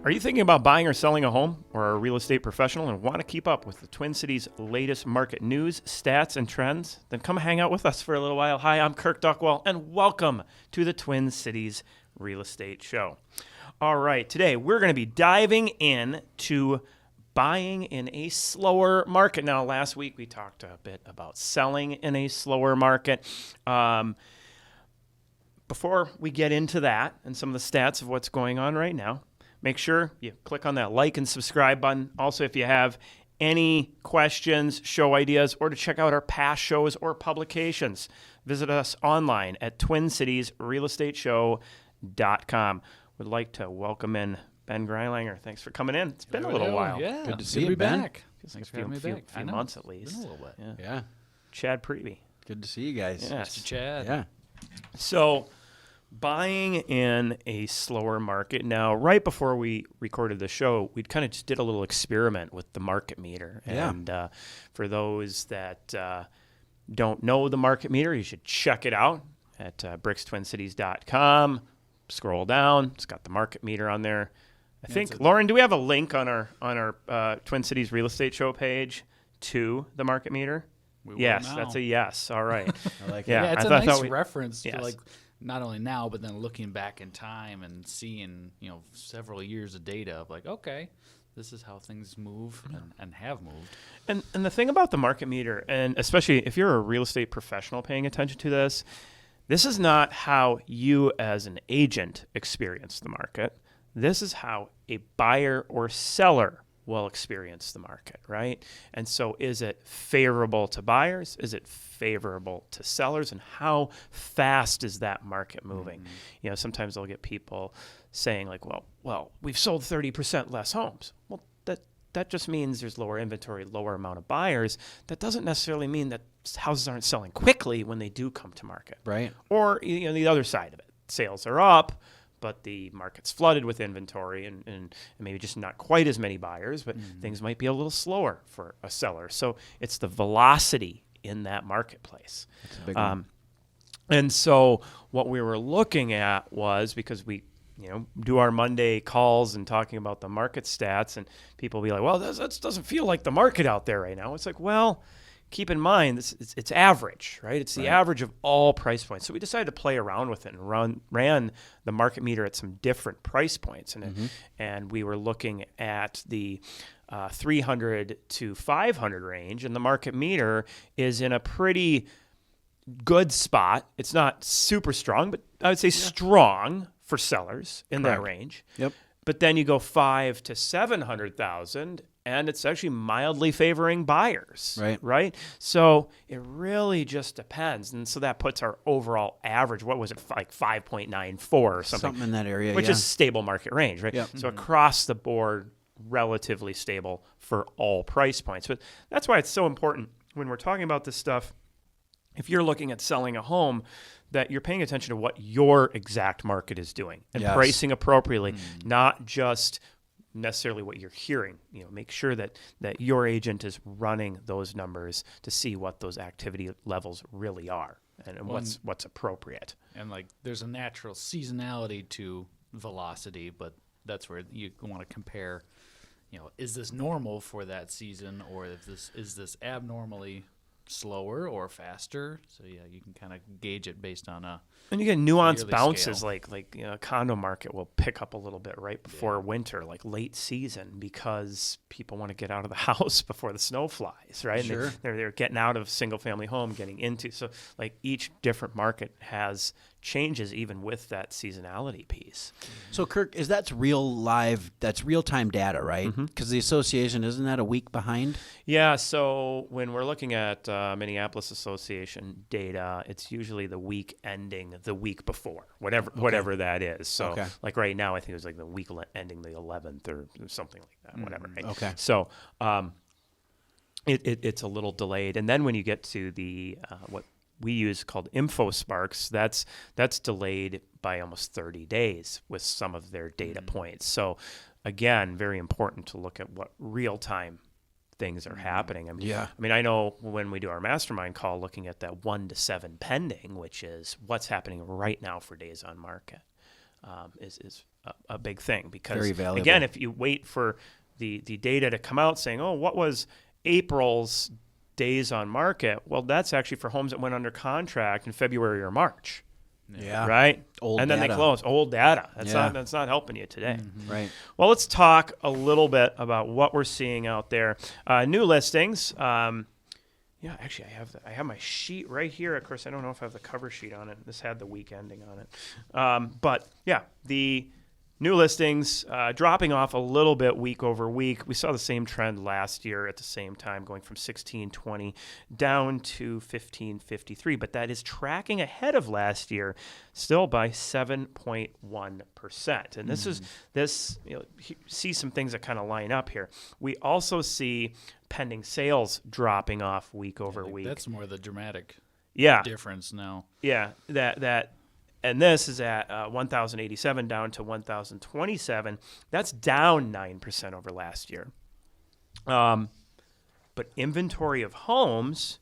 Are you thinking about buying or selling a home or are a real estate professional and want to keep up with the Twin Cities' latest market news, stats, and trends? Then come hang out with us for a little while. Hi, I'm Kirk Duckwall, and welcome to the Twin Cities Real Estate Show. All right, today we're going to be diving into buying in a slower market. Now, last week we talked a bit about selling in a slower market. Before we get into that and some of the stats of what's going on right now, make sure you click on that like and subscribe button. Also, if you have any questions, show ideas, or to check out our past shows or publications, visit us online at twincitiesrealestateshow.com. We'd like to welcome in Ben Greilanger. Thanks for coming in. It's been a little while. Yeah, good to see you, Ben. Back. Thanks for having me back. A few months at least. Been a little bit. Yeah. Chad Priebe. Good to see you guys. Yes. Mr. Chad. Yeah. So, buying in a slower market. Now, right before we recorded the show, we kind of just did a little experiment with the market meter. Yeah. And for those that don't know the market meter, you should check it out at BRIXtwincities.com. Scroll down. It's got the market meter on there. I think, Lauren, do we have a link on our Twin Cities Real Estate Show page to the market meter? Yes, that's a yes. All right. I like Yeah, it. it's a nice reference Yes. to like not only now, but then looking back in time and seeing, several years of data of like, okay, this is how things move and have moved. And the thing about the market meter, and especially if you're a real estate professional paying attention to this is not how you as an agent experience the market. This is how a buyer or seller will experience the market, right? And so is it favorable to buyers? Is it favorable to sellers? And how fast is that market moving? Mm-hmm. Sometimes they'll get people saying like, well, we've sold 30% less homes. Well, that just means there's lower inventory, lower amount of buyers. That doesn't necessarily mean that houses aren't selling quickly when they do come to market. Right. Or the other side of it. Sales are up, but the market's flooded with inventory and maybe just not quite as many buyers, but things might be a little slower for a seller. So it's the velocity in that marketplace. That's a big one. And so what we were looking at was, because we do our Monday calls and talking about the market stats, and people will be like, well, that doesn't feel like the market out there right now. It's like, well, keep in mind, it's average, right? It's the average of all price points. So we decided to play around with it and ran the market meter at some different price points. And we were looking at the 300 to 500 range, and the market meter is in a pretty good spot. It's not super strong, but I would say strong for sellers in that range. Yep. But then you go 5 to 700,000, and it's actually mildly favoring buyers. Right. So it really just depends, and so that puts our overall average. What was it, like 5.94 or something? Something in that area, which is stable market range, right? Yep. So across the board, relatively stable for all price points. But that's why it's so important when we're talking about this stuff. If you're looking at selling a home, that you're paying attention to what your exact market is doing and pricing appropriately, not just necessarily what you're hearing. Make sure that your agent is running those numbers to see what those activity levels really are and what's appropriate. And like there's a natural seasonality to velocity, but that's where you want to compare, is this normal for that season, or is this abnormally slower or faster? So you can kind of gauge it based on and you get nuanced bounces scale. like a condo market will pick up a little bit right before winter, like late season, because people want to get out of the house before the snow flies, right? Sure. And they're getting out of single family home, getting into, so like each different market has changes even with that seasonality piece. So Kirk, that's real-time data, right? Because the association, isn't that a week behind? Yeah, so when we're looking at Minneapolis Association data, it's usually the week ending the week before, whatever that is. So like right now, I think it was like the week ending the 11th or something like that, whatever. Right? Okay. So it's a little delayed. And then when you get to the what we use called InfoSparks, that's delayed by almost 30 days with some of their data points. So again, very important to look at what real-time things are happening. I know when we do our mastermind call, looking at that 1 to 7 pending, which is what's happening right now for days on market, is a big thing because, Very valuable. again, if you wait for the data to come out saying, oh, what was April's days on market? Well, that's actually for homes that went under contract in February or March. Yeah. Right. Old and then data. they close. Old data. Yeah. That's not helping you today. Right. Well, let's talk a little bit about what we're seeing out there. New listings. Actually, I have my sheet right here. Of course, I don't know if I have the cover sheet on it. This had the week ending on it. But yeah, the new listings dropping off a little bit week over week. We saw the same trend last year at the same time, going from 1620 down to 1553. But that is tracking ahead of last year, still by 7.1%. And this you see some things that kind of line up here. We also see pending sales dropping off week over week. That's more the dramatic difference now. Yeah, and this is at 1,087 down to 1,027. That's down 9% over last year. But inventory of homes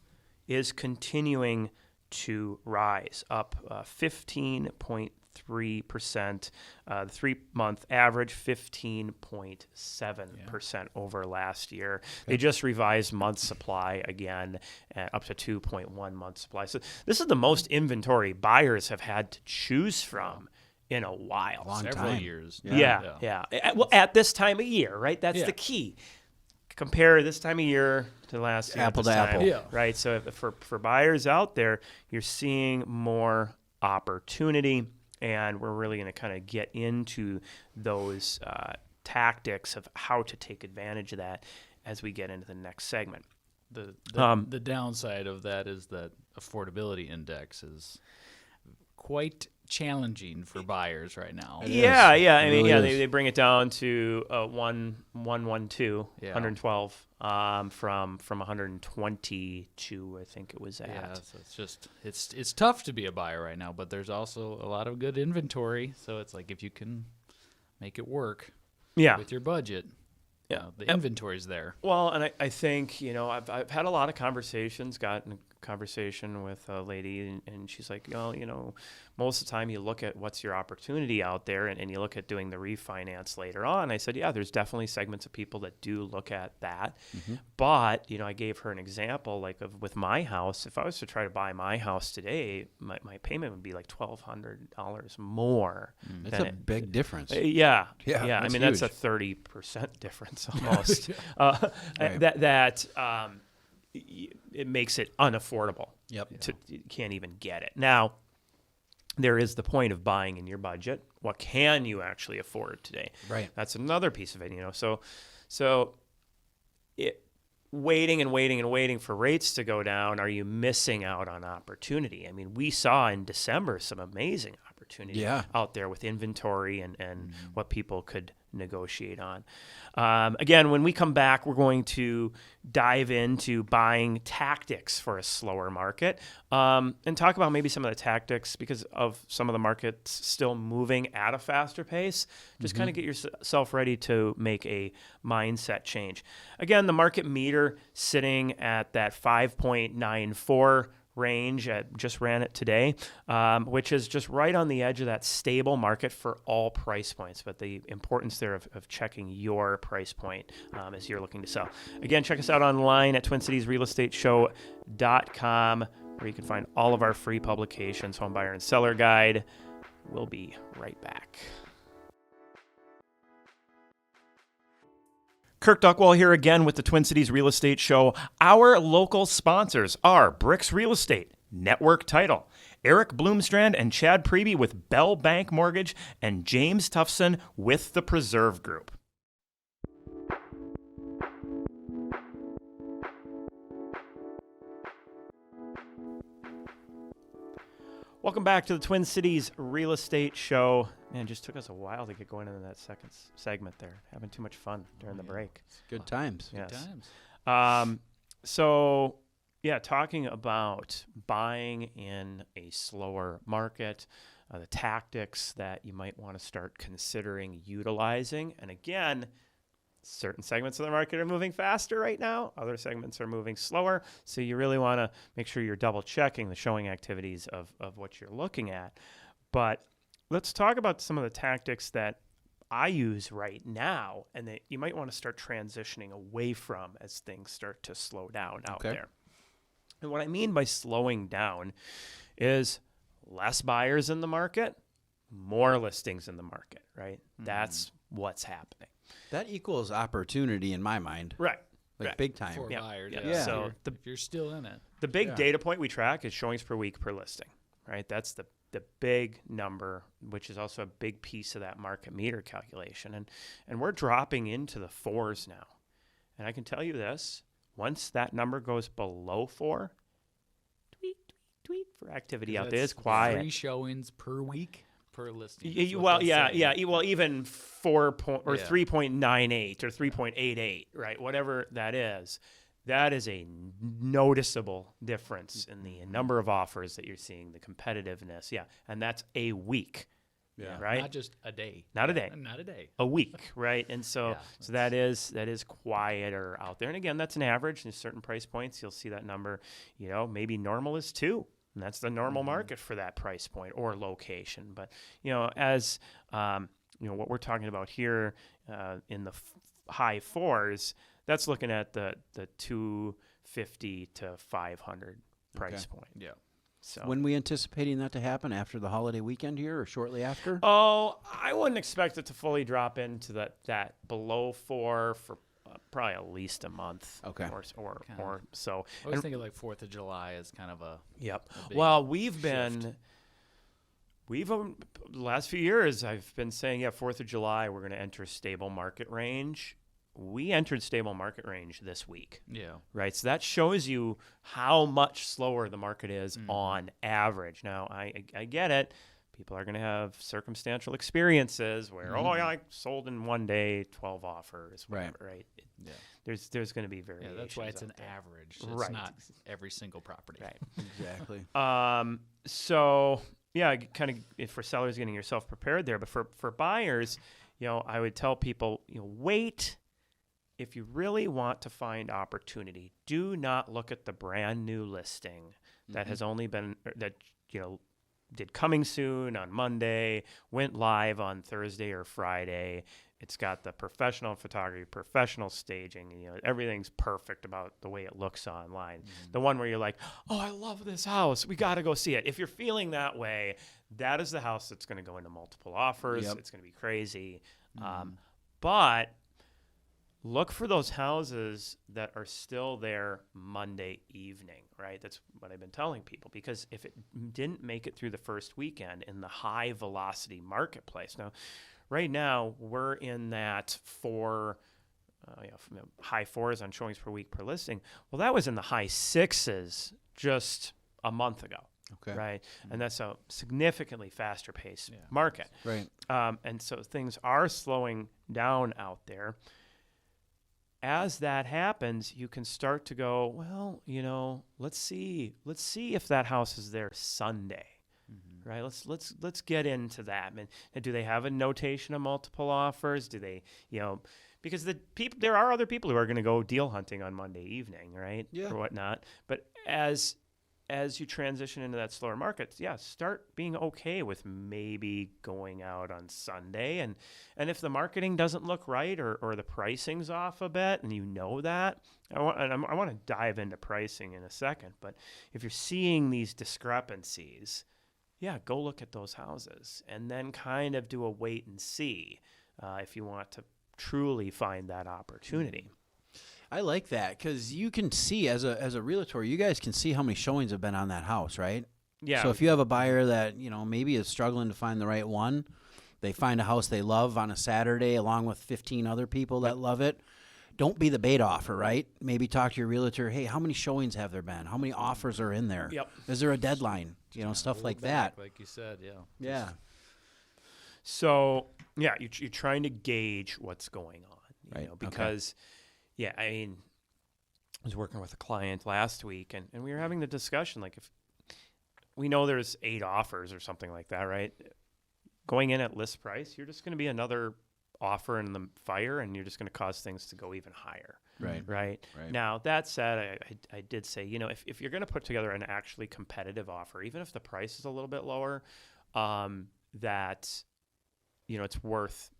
is continuing to rise, up 15.3%. The 3-month average, 15.7% over last year. They just revised month supply again, up to 2.1 month supply. So this is the most inventory buyers have had to choose from in a while. Several years. Yeah. Well, at this time of year, right? That's the key. Compare this time of year to last year. Apple to apple. Yeah. Right? So for buyers out there, you're seeing more opportunity. And we're really going to kind of get into those tactics of how to take advantage of that as we get into the next segment. The downside of that is that affordability index is quite challenging for buyers right now. It Yeah. is. I It mean, really they is. bring it down to 112, Yeah. 112 from 122, I think it was at. Yeah, so it's tough to be a buyer right now, but there's also a lot of good inventory. So it's like if you can make it work with your budget, the inventory's there. Well, and I think, I've had a lot of conversations, gotten a conversation with a lady, and she's like, most of the time you look at what's your opportunity out there, and you look at doing the refinance later on. I said, yeah, there's definitely segments of people that do look at that. But, I gave her an example, with my house. If I was to try to buy my house today, my payment would be like $1,200 more. It's a big difference. Yeah. Yeah, I that's mean, that's a huge. 30% difference almost. It makes it unaffordable. Yep. You can't even get it. Now, there is the point of buying in your budget. What can you actually afford today? Right. That's another piece of it. So waiting and waiting and waiting for rates to go down. Are you missing out on opportunity? I mean, we saw in December some amazing opportunity out there with inventory and what people could negotiate on. Again, when we come back, we're going to dive into buying tactics for a slower market and talk about maybe some of the tactics because of some of the markets still moving at a faster pace. Just kind of get yourself ready to make a mindset change. Again, the market meter sitting at that 5.94 range. Just ran it today, which is just right on the edge of that stable market for all price points. But the importance there of checking your price point as you're looking to sell. Again, check us out online at TwinCitiesRealEstateShow.com, where you can find all of our free publications, Home Buyer and Seller Guide. We'll be right back. Kirk Duckwall here again with the Twin Cities Real Estate Show. Our local sponsors are BRIX Real Estate, Network Title, Eric Bloomstrand and Chad Priebe with Bell Bank Mortgage, and James Tufson with the Preserve Group. Welcome back to the Twin Cities Real Estate Show. Man, it just took us a while to get going into that second segment there. Having too much fun during the break. Good times. Yes. Good times. Talking about buying in a slower market, the tactics that you might want to start considering utilizing. And again, certain segments of the market are moving faster right now. Other segments are moving slower. So you really want to make sure you're double checking the showing activities of what you're looking at. But let's talk about some of the tactics that I use right now and that you might want to start transitioning away from as things start to slow down out there. And what I mean by slowing down is less buyers in the market, more listings in the market, right? That's what's happening. That equals opportunity in my mind. Right. Like big time. For buyers. Yeah. So if you're still in it. the big data point we track is showings per week per listing, right? That's the big number, which is also a big piece of that market meter calculation. And we're dropping into the 4s now. And I can tell you this, once that number goes below 4, tweet for activity out there. It's quiet. 3 showings per week per listing. Well, even 3.98 or 3.88, right? Whatever that is a noticeable difference in the number of offers that you're seeing, the competitiveness. Yeah, and that's a week. Yeah. Right. Not just a day. Not a day. Not a day. A week, right? And so that is quieter out there. And again, that's an average. There's certain price points you'll see that number. Maybe normal is 2. And that's the normal market for that price point or location. But, as, what we're talking about here in the high 4s, that's looking at the 250 to 500 price point. Yeah. So when we anticipating that to happen after the holiday weekend here or shortly after? Oh, I wouldn't expect it to fully drop into that below 4 for probably at least a month. Okay. Or so. I was thinking like 4th of July is kind of a Yep. a big Well, the last few years, I've been saying, 4th of July, we're going to enter stable market range. We entered stable market range this week. Yeah. Right. So that shows you how much slower the market is on average. Now, I get it. People are going to have circumstantial experiences where, I sold in one day, 12 offers, whatever, right? Yeah. There's going to be variations. Yeah, that's why it's an out there. average. It's Right. not every single property. Right. Exactly. So, kind of for sellers, getting yourself prepared there. But for buyers, I would tell people, wait. If you really want to find opportunity, do not look at the brand new listing that has only been did coming soon on Monday, went live on Thursday or Friday. It's got the professional photography, professional staging, everything's perfect about the way it looks online. The one where you're like, "Oh, I love this house. We got to go see it." If you're feeling that way, that is the house that's going to go into multiple offers. Yep. It's going to be crazy. But look for those houses that are still there Monday evening, right? That's what I've been telling people, because if it didn't make it through the first weekend in the high velocity marketplace. Now, right now we're in that high 4s on showings per week per listing. Well, that was in the high 6s just a month ago. Okay. Right. And that's a significantly faster paced market. Right. And so things are slowing down out there. As that happens, you can start to go, well, let's see if that house is there Sunday, right? Let's get into that. And do they have a notation of multiple offers? Do they, because there are other people who are going to go deal hunting on Monday evening, right? Yeah. Or whatnot. But as you transition into that slower market, start being okay with maybe going out on Sunday. And if the marketing doesn't look right or the pricing's off a bit, and that, I want to dive into pricing in a second. But if you're seeing these discrepancies, go look at those houses and then kind of do a wait and see if you want to truly find that opportunity. I like that because you can see as a realtor, you guys can see how many showings have been on that house, right? Yeah. So if you have a buyer that maybe is struggling to find the right one, they find a house they love on a Saturday along with 15 other people that love it. Don't be the bait offer, right? Maybe talk to your realtor. Hey, how many showings have there been? How many offers are in there? Yep. Is there a deadline? Stuff like that. Like you said, Yeah. So you're trying to gauge what's going on, Right. because. Yeah, I was working with a client last week, and we were having the discussion, like if we know there's 8 offers or something like that, right? Going in at list price, you're just going to be another offer in the fire, and you're just going to cause things to go even higher. Right. Now, that said, I did say, if you're going to put together an actually competitive offer, even if the price is a little bit lower, that, it's worth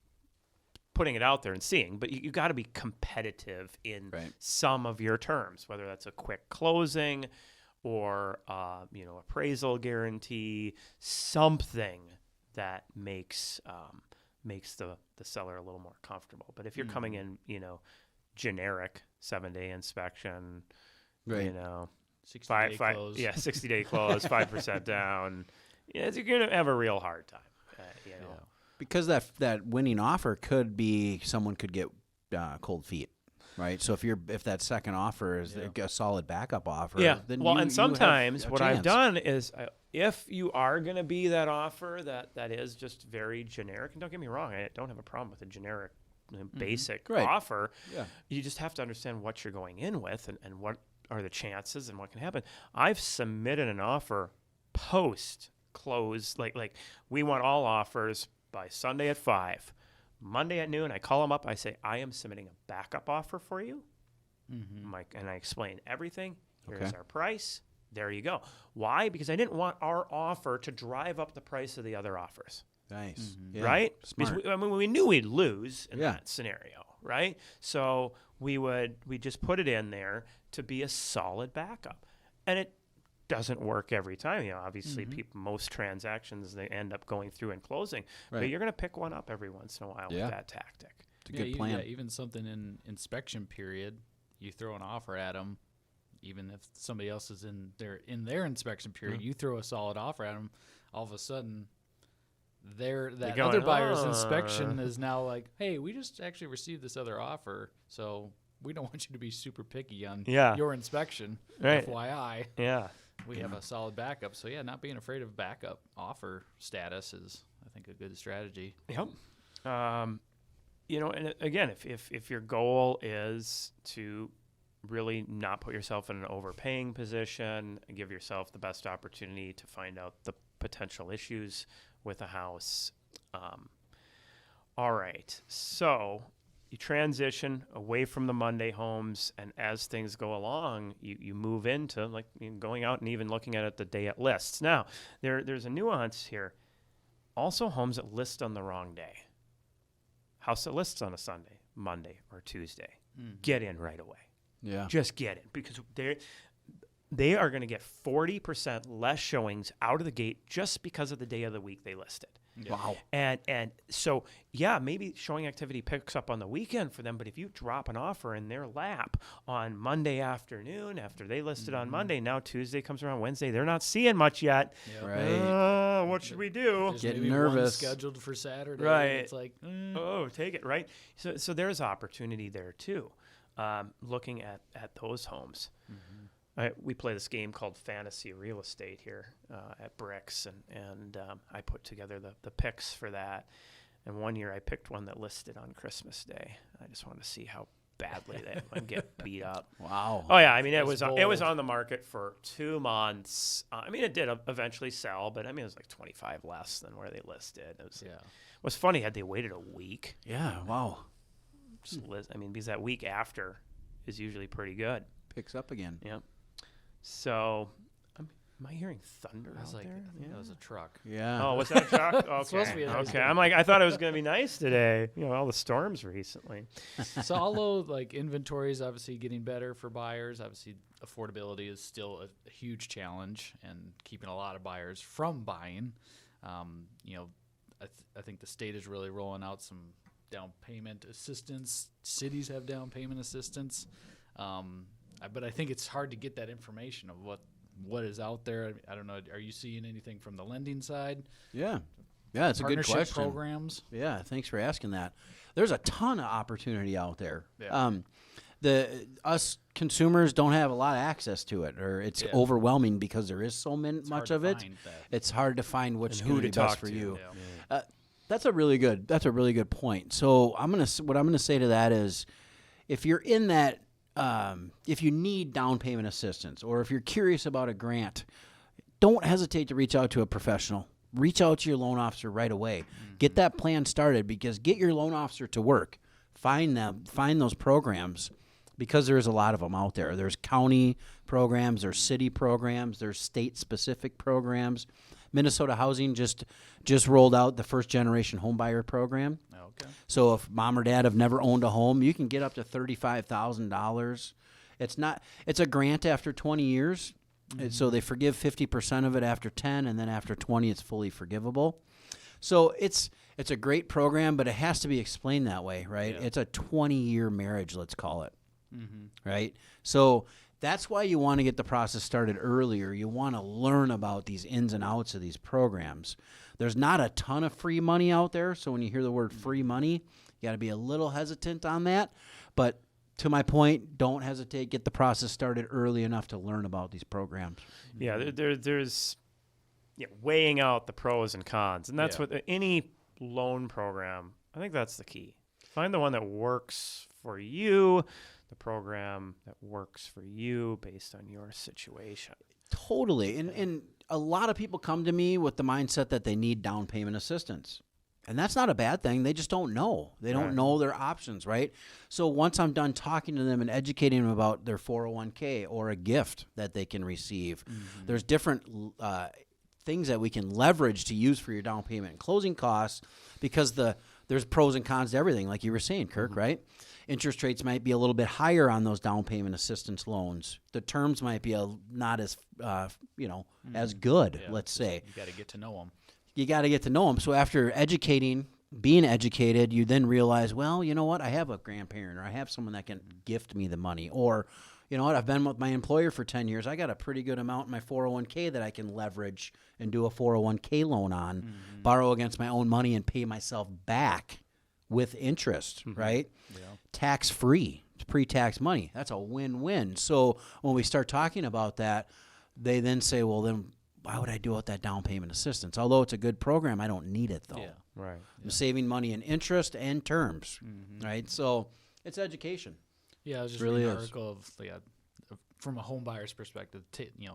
putting it out there and seeing, but you got to be competitive in some of your terms, whether that's a quick closing or appraisal guarantee, something that makes the seller a little more comfortable. But if you're coming in, generic 7-day inspection, 60-day close. 60-day close, 5% down, you're gonna have a real hard time. Because that winning offer could be someone could get cold feet, right? So if that second offer is a solid backup offer, then and sometimes you have what a I've chance. done is if you are going to be that offer that is just very generic, and don't get me wrong, I don't have a problem with a generic basic offer. Yeah. You just have to understand what you're going in with and what are the chances and what can happen. I've submitted an offer post close, like we want all offers by Sunday at 5. Monday at noon, I call them up. I say, I am submitting a backup offer for you. And I explain everything. Here's our price. There you go. Why? Because I didn't want our offer to drive up the price of the other offers. Nice. Right? Smart. Because we knew we'd lose in that scenario, right? So we just put it in there to be a solid backup. And it doesn't work every time. Obviously, most transactions, they end up going through and closing. But you're going to pick one up every once in a while with that tactic. It's a good plan. Even something in inspection period, you throw an offer at them, even if somebody else is in their inspection period, you throw a solid offer at them, all of a sudden that other buyer's inspection is now like, hey, we just actually received this other offer, so we don't want you to be super picky on your inspection. FYI. Yeah. We have a solid backup. So, not being afraid of backup offer status is, I think, a good strategy. Yep. And again, if your goal is to really not put yourself in an overpaying position, and give yourself the best opportunity to find out the potential issues with a house. All right. So you transition away from the Monday homes, and as things go along, you move into going out and even looking at it the day it lists. Now, there's a nuance here. Also, homes that list on the wrong day. House that lists on a Sunday, Monday, or Tuesday. Get in right away. Yeah. Just get in, because they are going to get 40% less showings out of the gate just because of the day of the week they listed. Yeah. Wow. And so, maybe showing activity picks up on the weekend for them, but if you drop an offer in their lap on Monday afternoon after they listed on Monday, now Tuesday comes around, Wednesday, they're not seeing much yet. Yep. Right. What should we do? There's Getting maybe nervous. one scheduled for Saturday. Right. It's like, take it, right? So there's opportunity there too, looking at those homes. We play this game called Fantasy Real Estate here at BRIX, and I put together the picks for that. And one year I picked one that listed on Christmas Day. I just wanted to see how badly that would get beat up. Wow. Oh yeah, I mean it was bold. on the market for 2 months. It did eventually sell, but it was like 25 less than where they listed. It was funny had they waited a week. Yeah. Wow. Because that week after is usually pretty good. Picks up again. Yep. So, am I hearing thunder I was out like, there? I think that was a truck. Yeah. Oh, was that a truck? Okay. supposed to be a nice okay. day. I'm like, I thought it was going to be nice today. All the storms recently. So although inventory is obviously getting better for buyers, obviously affordability is still a huge challenge and keeping a lot of buyers from buying. I think the state is really rolling out some down payment assistance. Cities have down payment assistance. But I think it's hard to get that information of what is out there. I don't know. Are you seeing anything from the lending side? Yeah. Yeah, it's a good Partnership question. programs? Yeah, thanks for asking that. There's a ton of opportunity out there. Yeah. Us consumers don't have a lot of access to it, or it's overwhelming because there is so much of it. It's hard to find which who would to be best talk for to. you. Yeah. That's a really good point. So what I'm gonna say to that is, if you're in that, if you need down payment assistance, or if you're curious about a grant, don't hesitate to reach out to a professional. Reach out to your loan officer right away. Get that plan started, because get your loan officer to work. Find those programs, because there's a lot of them out there. There's county programs, there's city programs, there's state-specific programs. Minnesota Housing just rolled out the first generation home buyer program. Okay. So if mom or dad have never owned a home, you can get up to $35,000. It's a grant after 20 years. So they forgive 50% of it after 10, and then after 20, it's fully forgivable. So it's a great program, but it has to be explained that way, right? Yeah. It's a 20-year marriage, let's call it, Mm-hmm. right? So that's why you want to get the process started earlier. You want to learn about these ins and outs of these programs. There's not a ton of free money out there, so when you hear the word free money, you got to be a little hesitant on that. But to my point, don't hesitate. Get the process started early enough to learn about these programs. Yeah, there's weighing out the pros and cons, and that's Yeah. what any loan program. I think that's the key. Find the one that works for you, the program that works for you based on your situation. Totally. And a lot of people come to me with the mindset that they need down payment assistance. And that's not a bad thing. They just don't know. They don't Right. know their options, right? So once I'm done talking to them and educating them about their 401k or a gift that they can receive, there's different things that we can leverage to use for your down payment and closing costs, because there's pros and cons to everything, like you were saying, Kirk, right? Interest rates might be a little bit higher on those down payment assistance loans. The terms might be not as as good, Yeah, let's just- say. You got to get to know them. You got to get to know them. So after being educated, you then realize, well, you know what? I have a grandparent, or I have someone that can gift me the money, or you know what? I've been with my employer for 10 years. I got a pretty good amount in my 401k that I can leverage and do a 401k loan on, borrow against my own money and pay myself back with interest, right? Yeah. Tax-free. It's pre-tax money. That's a win-win. So when we start talking about that, they then say, well, then why would I do out that down payment assistance? Although it's a good program, I don't need it, though. Yeah. Right. I'm saving money in interest and terms, right? So it's education. Yeah, I was just Really reading an is. article of from a home buyer's perspective,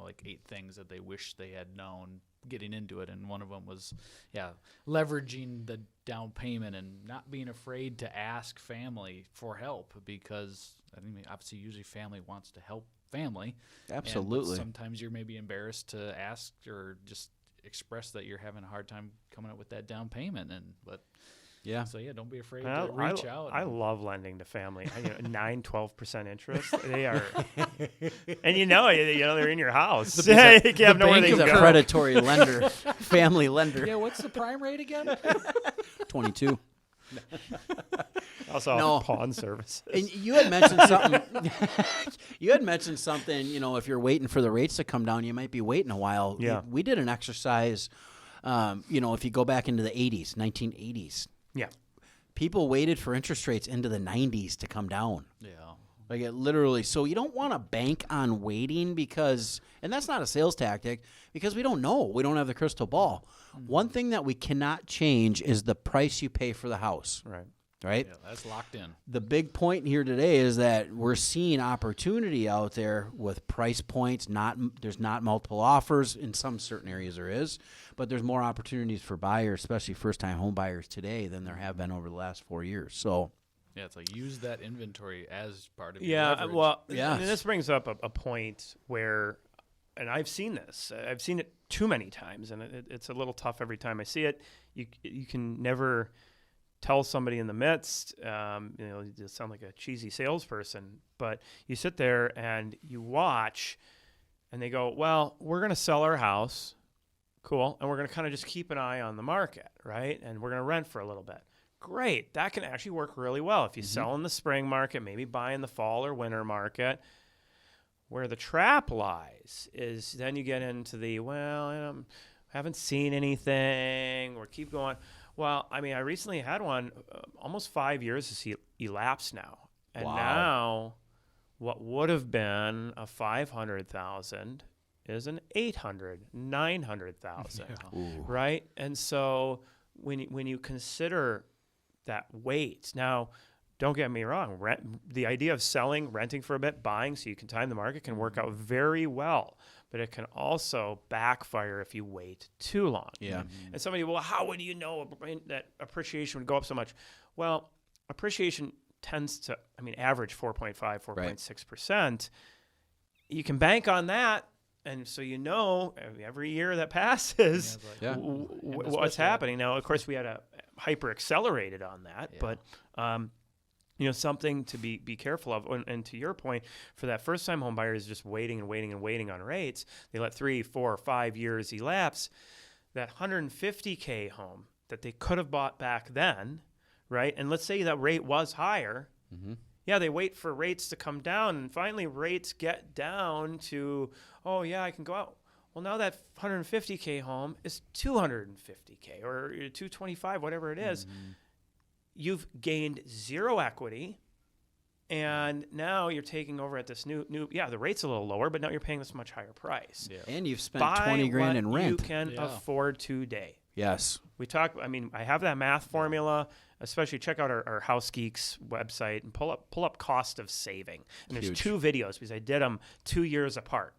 like 8 things that they wish they had known getting into it, and one of them was, leveraging the down payment and not being afraid to ask family for help, because I mean, obviously, usually family wants to help family. But Absolutely. sometimes you're maybe embarrassed to ask or just express that you're having a hard time coming up with that down payment, Yeah. so don't be afraid I, to reach out. I love lending to family. 9-12% interest. They are, and they're in your house. You have nowhere they He's can a go. predatory lender, family lender. Yeah, what's the prime rate again? 22. Also, No. pawn services. And you had mentioned something. If you're waiting for the rates to come down, you might be waiting a while. Yeah. We did an exercise, if you go back into the 80s, 1980s, Yeah. people waited for interest rates into the 90s to come down. Yeah. Like it literally. So you don't want to bank on waiting and that's not a sales tactic, because we don't know. We don't have the crystal ball. One thing that we cannot change is the price you pay for the house, Right. right? Yeah, that's locked in. The big point here today is that we're seeing opportunity out there with price points. There's not multiple offers. In some certain areas there is, but there's more opportunities for buyers, especially first-time home buyers today, than there have been over the last 4 years. So Yeah, it's like use that inventory as part of your Yeah. leverage. Well, Yes. and this brings up a point where, and I've seen this. I've seen it too many times, and it's a little tough every time I see it. You can never tell somebody in the midst, you just sound like a cheesy salesperson, but you sit there and you watch, and they go, well, we're going to sell our house. Cool. And we're going to kind of just keep an eye on the market, right? And we're going to rent for a little bit. Great. That can actually work really well. If you sell in the spring market, maybe buy in the fall or winter market. Where the trap lies is then you get into haven't seen anything, or keep going. Well, I mean, I recently had one, almost 5 years has elapsed now. And Wow. now what would have been a $500,000 is an $800,000, $900,000, right? And so when you consider that weight, now don't get me wrong, the idea of selling, renting for a bit, buying so you can time the market can work out very well, but it can also backfire if you wait too long. Yeah. And somebody, well, how would you know that appreciation would go up so much? Well, appreciation tends to, average 4.5, 4.6%. You can bank on that And so every year that passes, Yeah. what's happening. Now, of course, we had a hyper accelerated on that, but something to be careful of. And to your point, for that first time home buyer is just waiting and waiting and waiting on rates. They let 3, 4, 5 years elapse. That $150K home that they could have bought back then, right? And let's say that rate was higher. Mm-hmm. Yeah, they wait for rates to come down, and finally rates get down to, oh, yeah, I can go out. Well, now that $150K home is $250K or $225, whatever it is. Mm-hmm. You've gained zero equity, and now you're taking over at this new. The rate's a little lower, but now you're paying this much higher price. Yeah. And you've spent $20,000 in rent. You can afford today. Yes. I have that math formula. Especially check out our House Geeks website and pull up cost of saving. And there's 2 videos because I did them 2 years apart.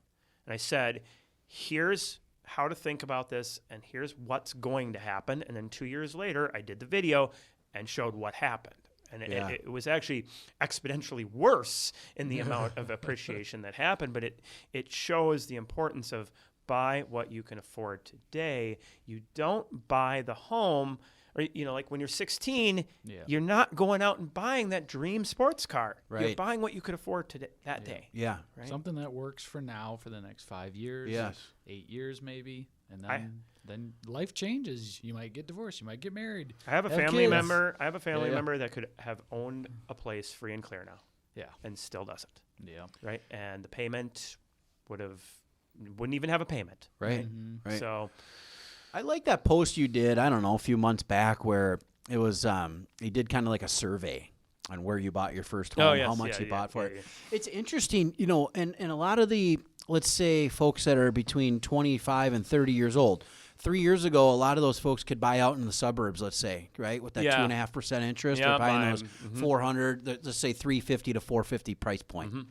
And I said, here's how to think about this, and here's what's going to happen. And then 2 years later, I did the video and showed what happened. And it was actually exponentially worse in the amount of appreciation that happened. But it shows the importance of buy what you can afford today. You don't buy the home. Or, like when you're 16, you're not going out and buying that dream sports car. Right. You're buying what you could afford that day. Yeah. Right? Something that works for now for the next 5 years. Yes. 8 years maybe. And then life changes. You might get divorced. You might get married. I have a family member that could have owned a place free and clear now. Yeah. And still doesn't. Yeah. Right. And the payment wouldn't even have a payment. Right. Mm-hmm. Right. So I like that post you did, I don't know, a few months back where it was, you did kind of like a survey on where you bought your first home, how much you bought for it. Yeah. It's interesting, and a lot of the, let's say, folks that are between 25 and 30 years old, 3 years ago, a lot of those folks could buy out in the suburbs, let's say, right, with that 2.5% interest. They're buying those 400, let's say 350 to 450 price point. Mm-hmm.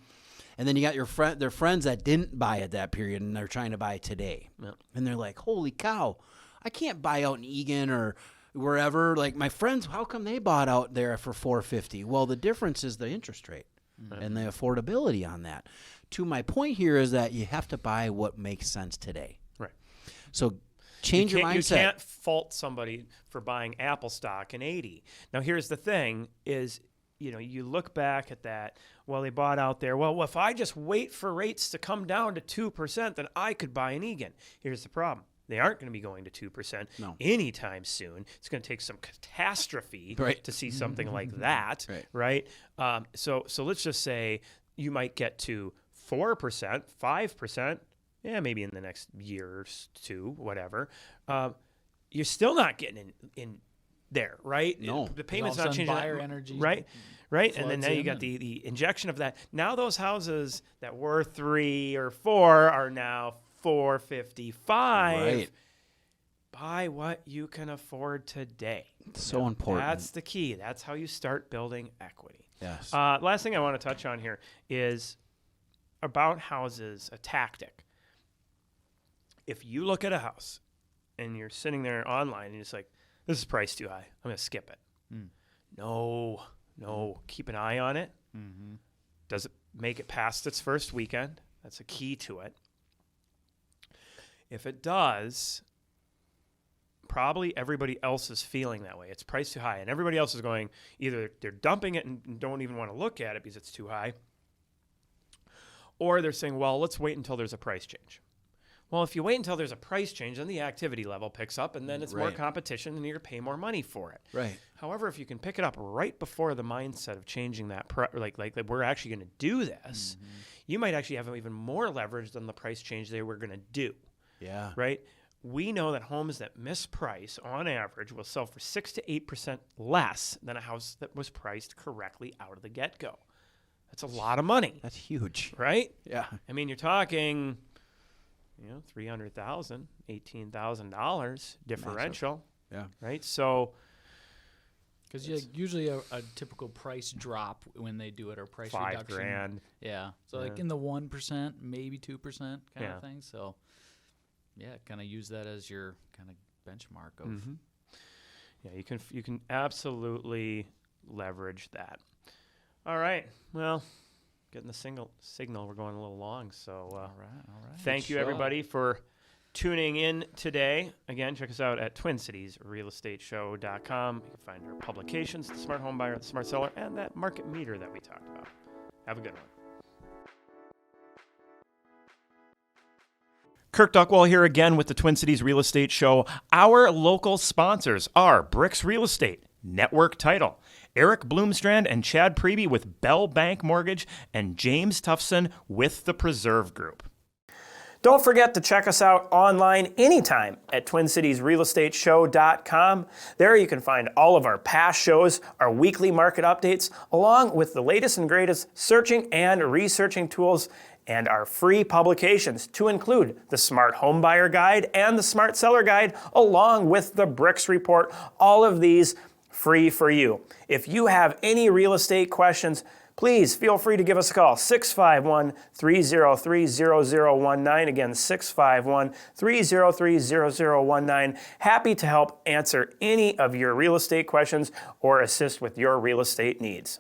And then you got their friends that didn't buy at that period, and they're trying to buy it today. Yep. And they're like, holy cow, I can't buy out in Egan or wherever. Like my friends, how come they bought out there for $450? Well, the difference is the interest rate and the affordability on that. To my point here is that you have to buy what makes sense today. Right. So change your mindset. You can't fault somebody for buying Apple stock in 80. Now, here's the thing is, you look back at that, well, they bought out there. Well, if I just wait for rates to come down to 2%, then I could buy an Egan. Here's the problem. They aren't going to be going to 2% anytime soon. It's going to take some catastrophe to see something like that, right? So let's just say you might get to 4%, 5%, maybe in the next year or 2, whatever. You're still not getting in there, right? No. The payment's not changing. Buyer energy, right? And then now you got the injection of that. Now those houses that were 3 or 4 are now 455. Right. Buy what you can afford today. So important. That's the key. That's how you start building equity. Yes. Last thing I want to touch on here is about houses, a tactic. If you look at a house and you're sitting there online and it's like, this is priced too high, I'm going to skip it. No. Keep an eye on it. Mm-hmm. Does it make it past its first weekend? That's a key to it. If it does, probably everybody else is feeling that way. It's priced too high, and everybody else is going, either they're dumping it and don't even want to look at it because it's too high, or they're saying, well, let's wait until there's a price change. Well, if you wait until there's a price change, then the activity level picks up, and then it's more competition, and you're going to pay more money for it. Right. However, if you can pick it up right before the mindset of changing that, like we're actually going to do this, you might actually have even more leverage than the price change they were going to do. Yeah. Right? We know that homes that misprice, on average, will sell for 6 to 8% less than a house that was priced correctly out of the get-go. That's a lot of money. That's huge. Right? Yeah. I mean, you're talking... $300,000, $18,000 differential. Yeah. Right. So, because usually a typical price drop when they do it or price reduction. $5,000. Yeah. So like in the 1%, maybe 2% kind of thing. So kind of use that as your kind of benchmark of. Mm-hmm. Yeah, you can absolutely leverage that. All right. Well, getting the signal. We're going a little long. So All right. thank you, everybody, for tuning in today. Again, check us out at TwinCitiesRealEstateShow.com. You can find our publications, The Smart Home Buyer, The Smart Seller, and that market meter that we talked about. Have a good one. Kirk Duckwall here again with the Twin Cities Real Estate Show. Our local sponsors are BRIX Real Estate, Network Title, Eric Bloomstrand and Chad Priebe with Bell Bank Mortgage, and James Tufson with the Preserve Group. Don't forget to check us out online anytime at TwinCitiesRealEstateShow.com. There you can find all of our past shows, our weekly market updates, along with the latest and greatest searching and researching tools, and our free publications to include the Smart Home Buyer Guide and the Smart Seller Guide, along with the BRIX Report. All of these free for you. If you have any real estate questions, please feel free to give us a call, 651-303-0019. Again, 651-303-0019. Happy to help answer any of your real estate questions or assist with your real estate needs.